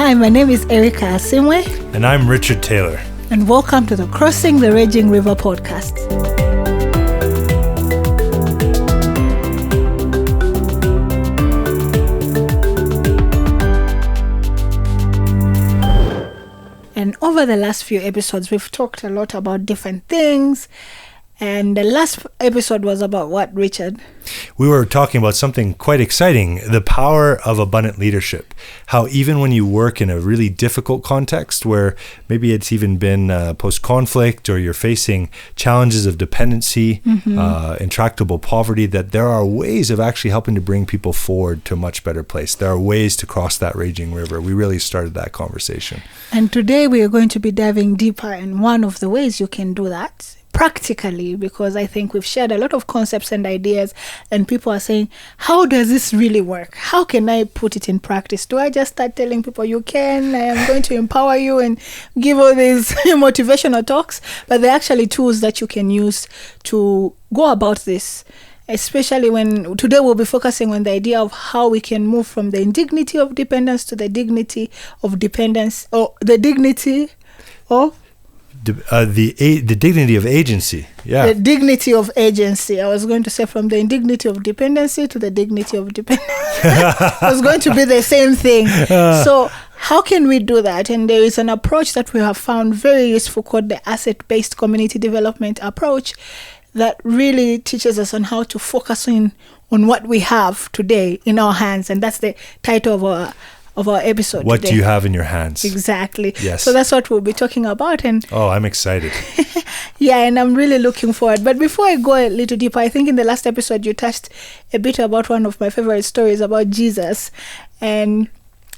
Hi, my name is Erica Asimwe. And I'm Richard Taylor. And welcome to the Crossing the Raging River podcast. And over the last few episodes, we've talked a lot about different things. And the last episode was about what, Richard? We were talking about something quite exciting, the power of abundant leadership. How even when you work in a really difficult context where maybe it's even been post-conflict or you're facing challenges of dependency, intractable poverty, that there are ways of actually helping to bring people forward to a much better place. There are ways to cross that raging river. We really started that conversation. And today we are going to be diving deeper in one of the ways you can do that. Practically, because I think we've shared a lot of concepts and ideas, and people are saying, how does this really work? How can I put it in practice? Do I just start telling people you can, I am going to empower you and give all these motivational talks? But they're actually tools that you can use to go about this, especially when today we'll be focusing on the idea of how we can move from the indignity of dependence to the dignity of dependence, or the dignity of the dignity of agency. Yeah. The dignity of agency. I was going to say from the indignity of dependency to the dignity of dependence. It was going to be the same thing. So how can we do that? And there is an approach that we have found very useful called the asset-based community development approach that really teaches us on how to focus on what we have today in our hands. And that's the title of our episode What today. do you have in your hands? Exactly. Yes. So that's what we'll be talking about. And I'm excited. yeah, and I'm really looking forward. But before I go a little deeper, I think in the last episode you touched a bit about one of my favorite stories about Jesus. And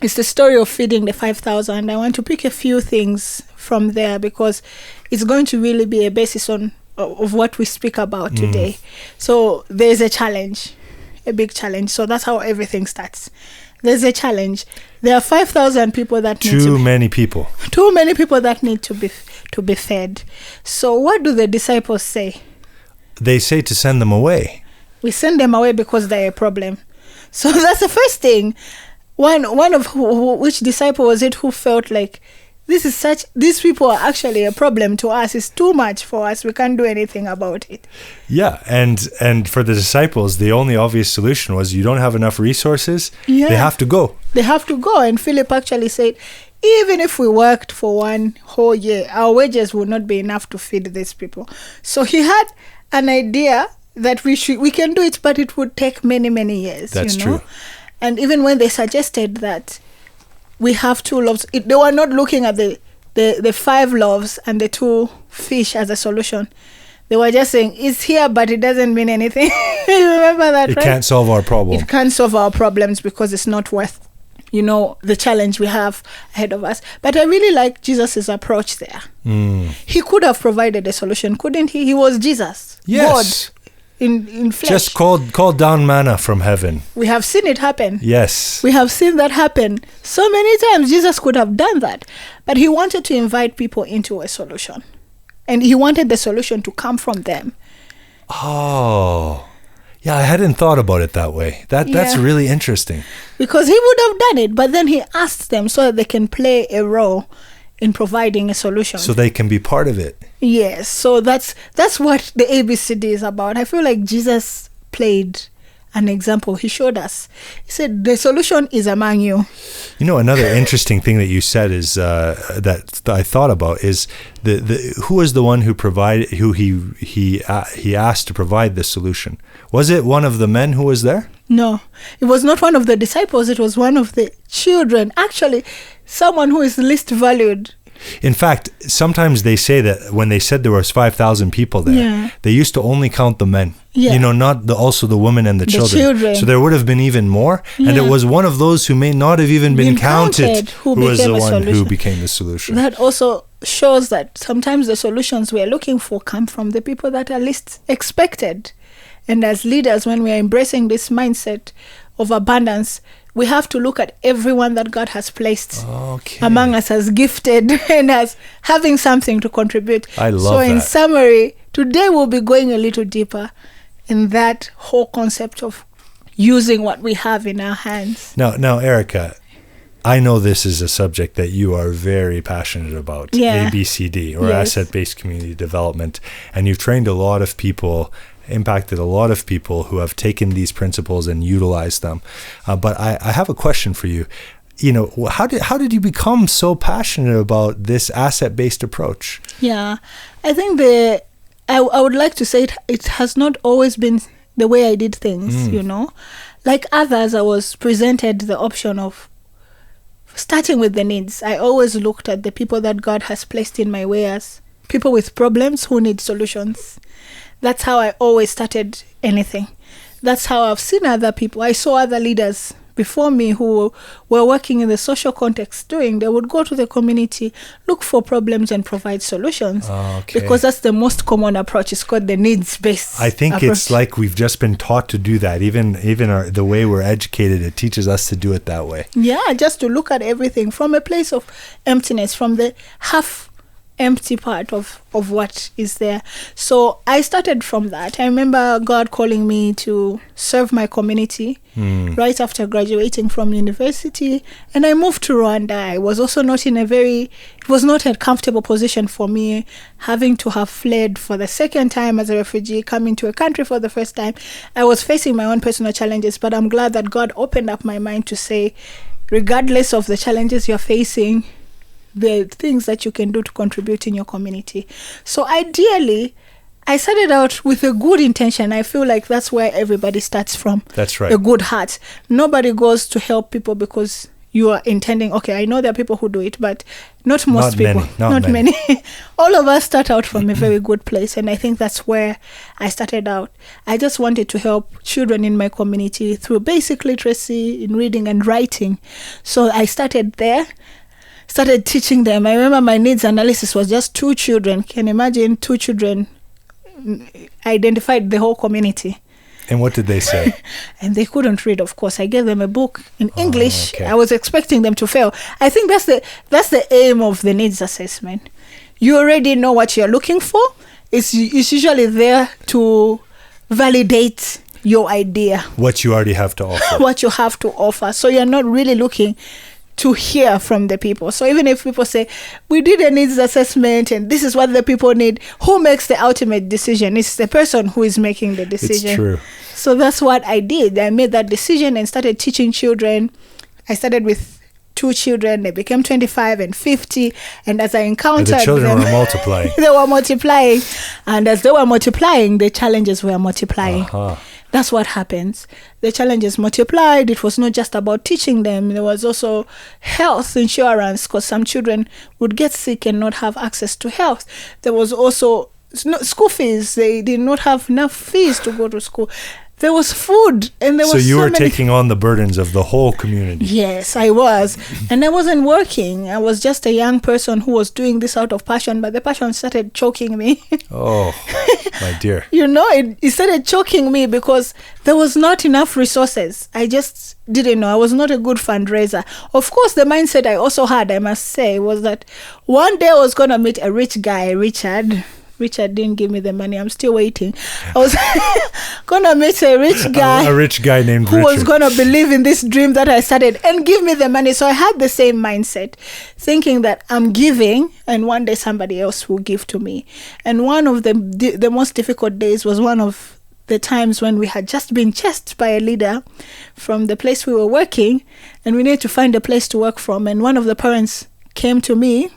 it's the story of feeding the 5,000. I want to pick a few things from there because it's going to really be a basis of what we speak about today. So there's a challenge, a big challenge. So that's how everything starts. There's a challenge. There are 5,000 people that need Too many people that need to be fed. So what do the disciples say? They say to send them away. We send them away because they're a problem. So that's the first thing. One of which disciple was it who felt like these people are actually a problem to us. It's too much for us. We can't do anything about it. Yeah, and for the disciples, the only obvious solution was you don't have enough resources. Yeah. They have to go. They have to go. And Philip actually said, even if we worked for one whole year, our wages would not be enough to feed these people. So he had an idea that we can do it, but it would take many, many years. That's true. And even when they suggested that we have 2 loaves, they were not looking at the 5 loaves and the 2 fish as a solution. They were just saying, it's here, but it doesn't mean anything. You remember that, right? It can't solve our problem. It can't solve our problems because it's not worth, the challenge we have ahead of us. But I really like Jesus' approach there. He could have provided a solution, couldn't he? He was Jesus. Yes. God in flesh. Just called down manna from heaven. We have seen it happen. Yes. We have seen that happen so many times. Jesus could have done that. But he wanted to invite people into a solution. And he wanted the solution to come from them. Oh, yeah, I hadn't thought about it that way. That's really interesting. Because he would have done it, but then he asked them so that they can play a role in providing a solution. So they can be part of it. Yes, so that's what the ABCD is about. I feel like Jesus played an example. He showed us. He said, the solution is among you. Another interesting thing that you said is that I thought about is who was the one who he asked to provide the solution? Was it one of the men who was there? No, it was not one of the disciples. It was one of the children. Actually, someone who is least valued. In fact, sometimes they say that when they said there was 5,000 people there, they used to only count the men. Yeah. Not also the women and the children. So there would have been even more. And it was one of those who may not have even been counted who was the one who became the solution. That also shows that sometimes the solutions we're looking for come from the people that are least expected. And as leaders, when we are embracing this mindset of abundance, we have to look at everyone that God has placed among us as gifted and as having something to contribute. I love that. So in summary, today we'll be going a little deeper in that whole concept of using what we have in our hands. Now, Erica, I know this is a subject that you are very passionate about, ABCD, or asset-based community development, and you've trained a lot of people, impacted a lot of people who have taken these principles and utilized them. But I have a question for you. You know, how did you become so passionate about this asset-based approach? Yeah, I think I would like to say it has not always been the way I did things, you know. Like others, I was presented the option of starting with the needs. I always looked at the people that God has placed in my way as people with problems who need solutions. That's how I always started anything. That's how I've seen other people. I saw other leaders before me who were working in the social context they would go to the community, look for problems and provide solutions. Because that's the most common approach. It's called the needs-based I think approach. It's like we've just been taught to do that. Even the way we're educated, it teaches us to do it that way. Yeah, just to look at everything from a place of emptiness, from the half empty part of what is there. So I started from that. I remember God calling me to serve my community right after graduating from university, and I moved to Rwanda. I was also not it was not a comfortable position for me, having to have fled for the second time as a refugee, coming to a country for the first time. I was facing my own personal challenges, but I'm glad that God opened up my mind to say, regardless of the challenges you're facing, the things that you can do to contribute in your community. So ideally, I started out with a good intention. I feel like that's where everybody starts from. That's right. A good heart. Nobody goes to help people because you are intending, okay, I know there are people who do it, but not most people. Not many. All of us start out from a very good place, and I think that's where I started out. I just wanted to help children in my community through basic literacy in reading and writing. So I started there. Started teaching them. I remember my needs analysis was just 2 children. Can you imagine 2 children identified the whole community? And what did they say? And they couldn't read, of course. I gave them a book in English. Okay. I was expecting them to fail. I think that's the aim of the needs assessment. You already know what you're looking for. It's usually there to validate your idea. What you already have to offer. What you have to offer. So you're not really looking to hear from the people. So even if people say, we did a needs assessment and this is what the people need, who makes the ultimate decision? It's the person who is making the decision. It's true. So that's what I did. I made that decision and started teaching children. I started with 2 children. They became 25 and 50. And as I encountered the children them, were multiplying. They were multiplying. And as they were multiplying, the challenges were multiplying. That's what happens. The challenges multiplied. It was not just about teaching them. There was also health insurance, because some children would get sick and not have access to health. There was also school fees. They did not have enough fees to go to school. There was food, and there was so you were taking on the burdens of the whole community. Yes, I was. And I wasn't working. I was just a young person who was doing this out of passion, but the passion started choking me. Oh, my dear. You know, it started choking me because there was not enough resources. I just didn't know. I was not a good fundraiser. Of course, the mindset I also had, I must say, was that one day I was going to meet a rich guy, Richard. Richard didn't give me the money. I'm still waiting. I was going to meet a rich guy. A rich guy named who Richard. was going to believe in this dream that I started and give me the money. So I had the same mindset, thinking that I'm giving and one day somebody else will give to me. And one of the most difficult days was one of the times when we had just been chased by a leader from the place we were working, and we needed to find a place to work from. And one of the parents came to me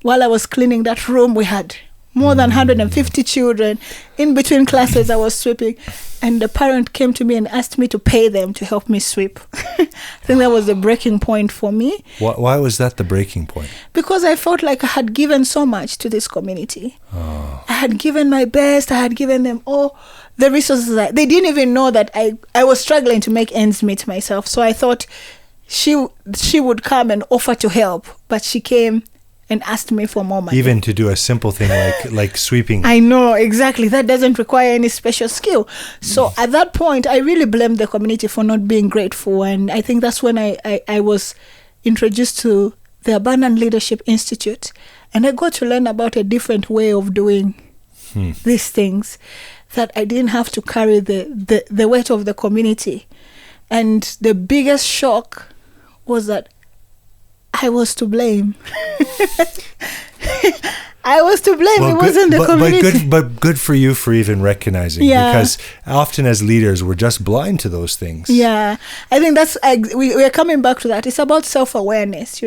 while I was cleaning that room. We had more than 150 children. In between classes, I was sweeping, and the parent came to me and asked me to pay them to help me sweep. I think that was the breaking point for me. Why was that the breaking point? Because I felt like I had given so much to this community. I had given my best. I had given them all the resources. They didn't even know that I was struggling to make ends meet myself. So I thought she would come and offer to help, but she came and asked me for more money. Even to do a simple thing like sweeping. I know, exactly. That doesn't require any special skill. So at that point, I really blamed the community for not being grateful. And I think that's when I was introduced to the Abundant Leadership Institute. And I got to learn about a different way of doing these things, that I didn't have to carry the weight of the community. And the biggest shock was that I was to blame. I was to blame. Well, it wasn't the community. But good for you for even recognizing. Yeah. Because often as leaders, we're just blind to those things. Yeah, I think we're coming back to that. It's about self-awareness,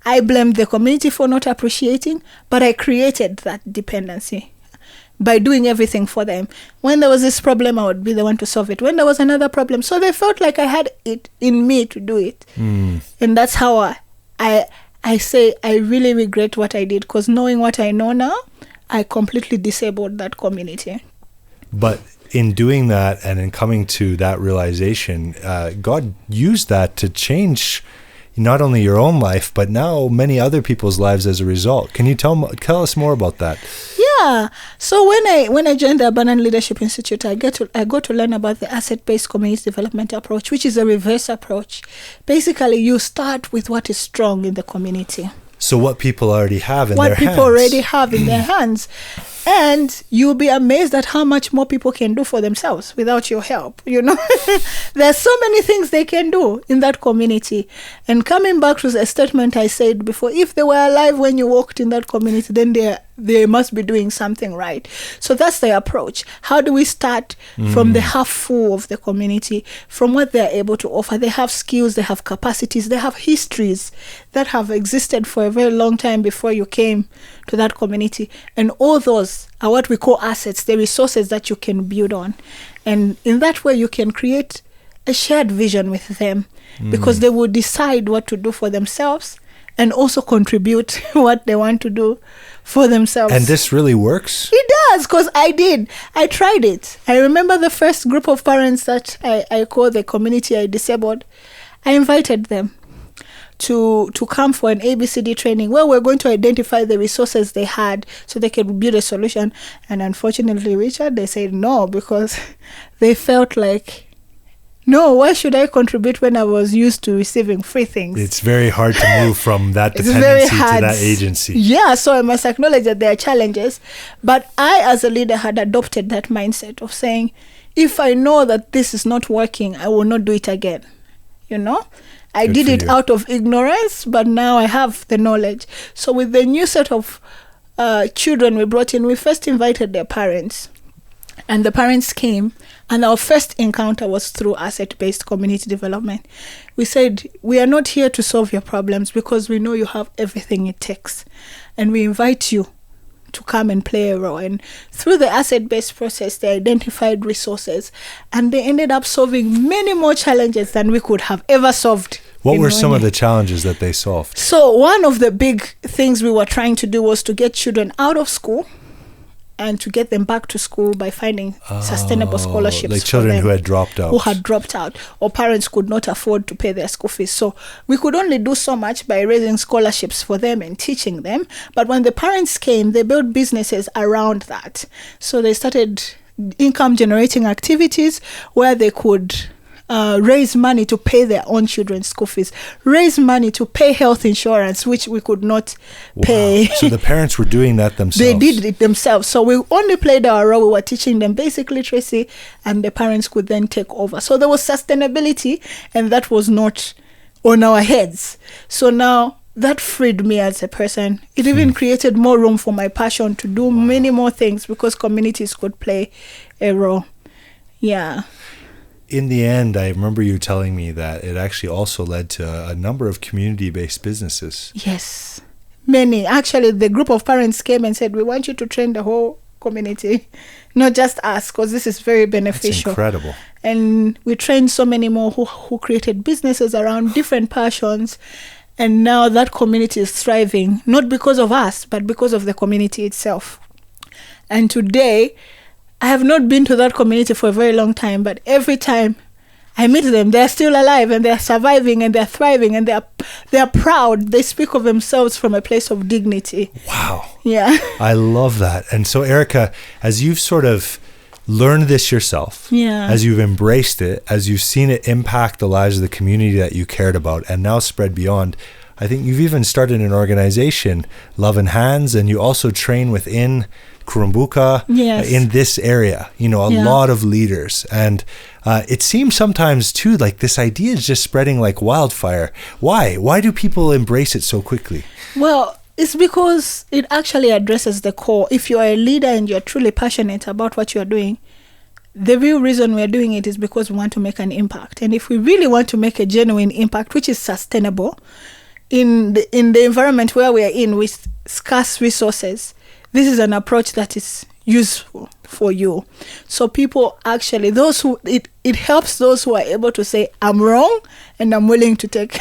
I blamed the community for not appreciating, but I created that dependency by doing everything for them. When there was this problem, I would be the one to solve it. When there was another problem, so they felt like I had it in me to do it. And that's how I say I really regret what I did, because knowing what I know now, I completely disabled that community. But in doing that and in coming to that realization, God used that to change not only your own life, but now many other people's lives as a result. Can you tell us more about that? Yeah. So when I joined the Abundant Leadership Institute, I go to learn about the asset-based community development approach, which is a reverse approach. Basically, you start with what is strong in the community. So what people already have in their hands. What people already have in their hands. And you'll be amazed at how much more people can do for themselves without your help. There's so many things they can do in that community. And coming back to the statement I said before, if they were alive when you walked in that community, then they must be doing something right. So that's the approach. How do we start from the half full of the community, from what they're able to offer? They have skills, they have capacities, they have histories that have existed for a very long time before you came to that community. And all those are what we call assets, the resources that you can build on. And in that way, you can create a shared vision with them, because they will decide what to do for themselves and also contribute what they want to do for themselves. And this really works? It does, because I tried it. I remember the first group of parents that I call the community I disabled. I invited them to come for an ABCD training where we're going to identify the resources they had so they could build a solution. And unfortunately, Richard, they said no, because they felt like, no, why should I contribute when I was used to receiving free things? It's very hard to move from that dependency to that agency. Yeah, so I must acknowledge that there are challenges. But I, as a leader, had adopted that mindset of saying, if I know that this is not working, I will not do it again. I did it out of ignorance, but now I have the knowledge. So with the new set of children we brought in, we first invited their parents. And the parents came, and our first encounter was through asset-based community development. We said, we are not here to solve your problems because we know you have everything it takes. And we invite you to come and play a role. And through the asset-based process, they identified resources, and they ended up solving many more challenges than we could have ever solved. What were some of the challenges that they solved? So one of the big things we were trying to do was to get children out of school and to get them back to school by finding sustainable scholarships. Like children who had dropped out. Or parents could not afford to pay their school fees. So we could only do so much by raising scholarships for them and teaching them. But when the parents came, they built businesses around that. So they started income generating activities where they could raise money to pay their own children's school fees, raise money to pay health insurance, which we could not pay. So the parents were doing that themselves. They did it themselves. So we only played our role. We were teaching them basic literacy, and the parents could then take over. So there was sustainability, and that was not on our heads. So now that freed me as a person. It even created more room for my passion to do many more things, because communities could play a role. Yeah. In the end, I remember you telling me that it actually also led to a number of community-based businesses. Yes, many. Actually, the group of parents came and said, we want you to train the whole community, not just us, because this is very beneficial. That's incredible. And we trained so many more who created businesses around different passions. And now that community is thriving, not because of us, but because of the community itself. And today, I have not been to that community for a very long time, but every time I meet them, they're still alive and they're surviving and they're thriving and they're proud. They speak of themselves from a place of dignity. Wow. Yeah. I love that. And so, Erica, as you've sort of learned this yourself, as you've embraced it, as you've seen it impact the lives of the community that you cared about and now spread beyond, I think you've even started an organization, Love in Hands, and you also train within Kurumbuka, Yes. in this area, a lot of leaders. And it seems sometimes too like this idea is just spreading like wildfire. Why? Why do people embrace it so quickly? Well, it's because it actually addresses the core. If you are a leader and you're truly passionate about what you're doing, the real reason we're doing it is because we want to make an impact. And if we really want to make a genuine impact, which is sustainable, in the environment where we are in with scarce resources, this is an approach that is useful for you. So people actually, it helps those who are able to say, I'm wrong and I'm willing to take,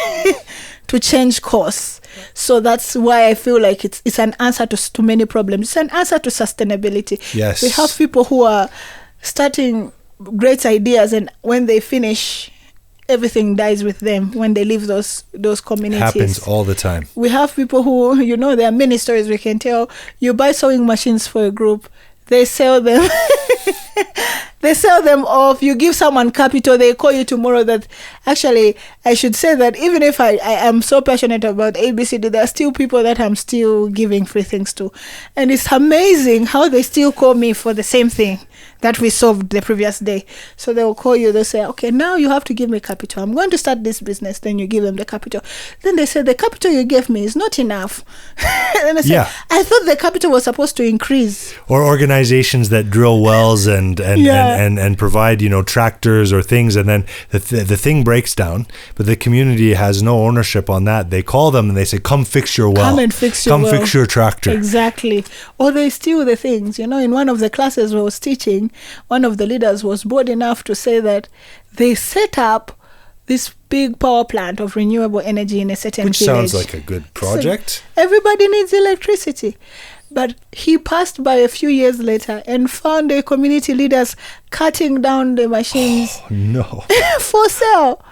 to change course. So that's why I feel like it's an answer to many problems. It's an answer to sustainability. Yes. We have people who are starting great ideas, and when they finish, everything dies with them when they leave those communities. Happens all the time. We have people who, there are many stories we can tell. You buy sewing machines for a group, they sell them. They sell them off. You give someone capital, they call you tomorrow that, actually, I should say that even if I am so passionate about ABCD, there are still people that I'm still giving free things to. And it's amazing how they still call me for the same thing that we solved the previous day. So they will call you, they'll say, okay, now you have to give me capital. I'm going to start this business. Then you give them the capital. Then they say, the capital you gave me is not enough. And I say, I thought the capital was supposed to increase. Or organizations that drill wells and provide, tractors or things, and then the thing breaks down, but the community has no ownership on that. They call them and they say, come fix your well. Come and fix your well. Come fix your tractor. Exactly. Or they steal the things. In one of the classes I was teaching, one of the leaders was bold enough to say that they set up this big power plant of renewable energy in a certain Which village. Sounds like a good project. So everybody needs electricity. But he passed by a few years later and found the community leaders cutting down the machines for sale.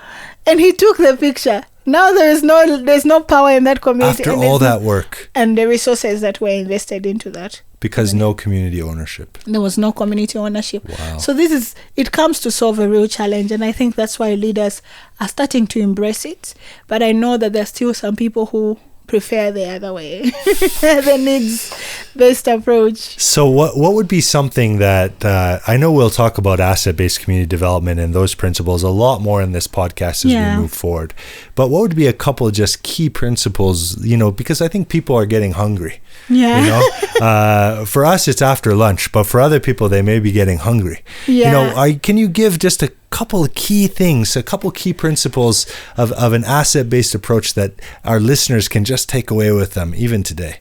And he took the picture. Now there's no power in that community. After all that work. And the resources that were invested into that. Because no community ownership. There was no community ownership. Wow. So it comes to solve a real challenge. And I think that's why leaders are starting to embrace it. But I know that there's still some people who prefer the other way, the needs-based approach. So what would be something that, I know we'll talk about asset-based community development and those principles a lot more in this podcast as we move forward, but what would be a couple of just key principles, because I think people are getting hungry. For us it's after lunch, but for other people they may be getting hungry. Can you give just a couple of key things, a couple key principles of an asset-based approach that our listeners can just take away with them even today?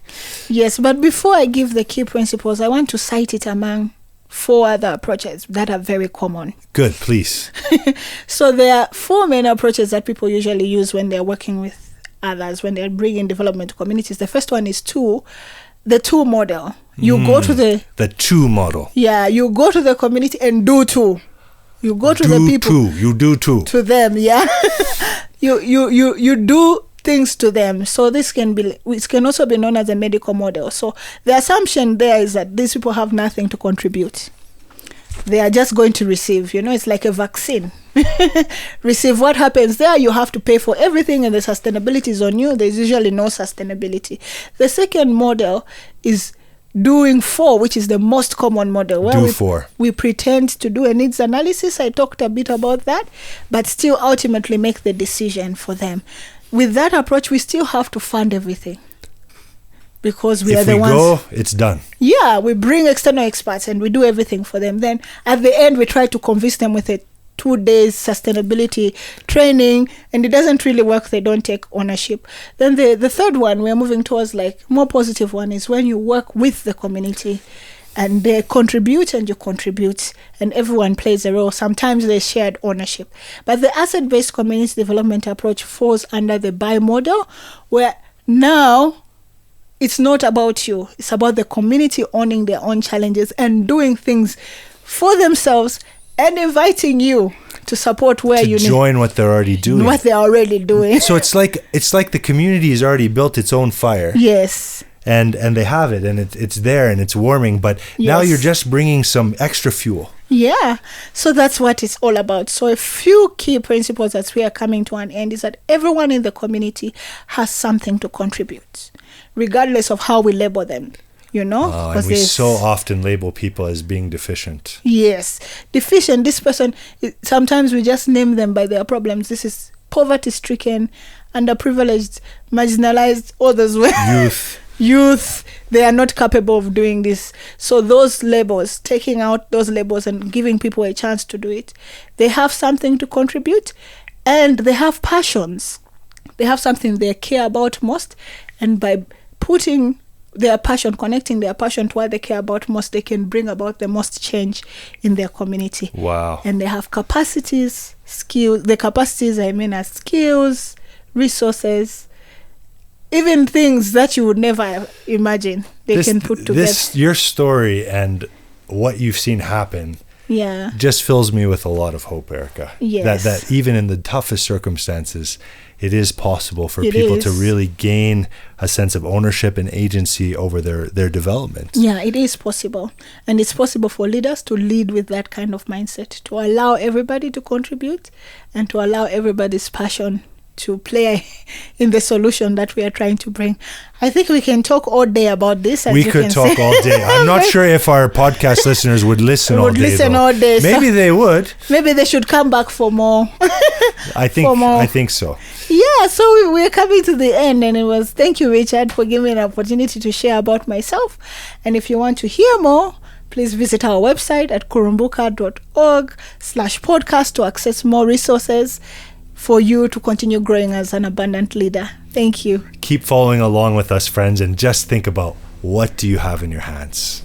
Yes, but before I give the key principles, I want to cite it among 4 other approaches that are very common. Good, please. So there are 4 main approaches that people usually use when they're working with others, when they're bringing development to communities. The first one is the two model. You go to the two model. Yeah, you go to the community and do two. You go to the people. You do too. To them, yeah. you do things to them. So it can also be known as a medical model. So the assumption there is that these people have nothing to contribute. They are just going to receive. It's like a vaccine. Receive. What happens there? You have to pay for everything, and the sustainability is on you. There's usually no sustainability. The second model is doing for, which is the most common model, where we pretend to do a needs analysis. I talked a bit about that, but still ultimately make the decision for them. With that approach, we still have to fund everything, because we are the ones. If we go, it's done. Yeah, we bring external experts and we do everything for them. Then at the end, we try to convince them with a 2 days sustainability training, and it doesn't really work. They don't take ownership. Then the third one we're moving towards, like more positive one, is when you work with the community and they contribute and you contribute and everyone plays a role. Sometimes there's shared ownership. But the asset-based community development approach falls under the buy model, where now it's not about you. It's about the community owning their own challenges and doing things for themselves and inviting you to support where you join what they're already doing. What they're already doing. So it's like the community has already built its own fire. Yes. And they have it, and it's there and it's warming, but now you're just bringing some extra fuel. Yeah. So that's what it's all about. So a few key principles as we are coming to an end is that everyone in the community has something to contribute, regardless of how we label them. you know. And we so often label people as being deficient. Yes, deficient. This person, sometimes we just name them by their problems. This is poverty-stricken, underprivileged, marginalized, others were youth. They are not capable of doing this. So those labels, taking out those labels and giving people a chance to do it, they have something to contribute, and they have passions. They have something they care about most, and by putting their passion, connecting their passion to what they care about most, they can bring about the most change in their community. Wow. And they have capacities, skills. The capacities, I mean, are skills, resources, even things that you would never imagine they can put together. Your story and what you've seen happen just fills me with a lot of hope, Erica. Yes. That even in the toughest circumstances, it is possible for people to really gain a sense of ownership and agency over their development. Yeah, it is possible. And it's possible for leaders to lead with that kind of mindset, to allow everybody to contribute and to allow everybody's passion to play in the solution that we are trying to bring. I think we can talk all day about this. We could talk all day. I'm not sure if our podcast listeners would listen all day. Maybe they would. Maybe they should come back for more. I think so. Yeah, so we're coming to the end, and thank you, Richard, for giving me an opportunity to share about myself. And if you want to hear more, please visit our website at kurumbuka.org/podcast to access more resources for you to continue growing as an abundant leader. Thank you. Keep following along with us, friends, and just think about, what do you have in your hands?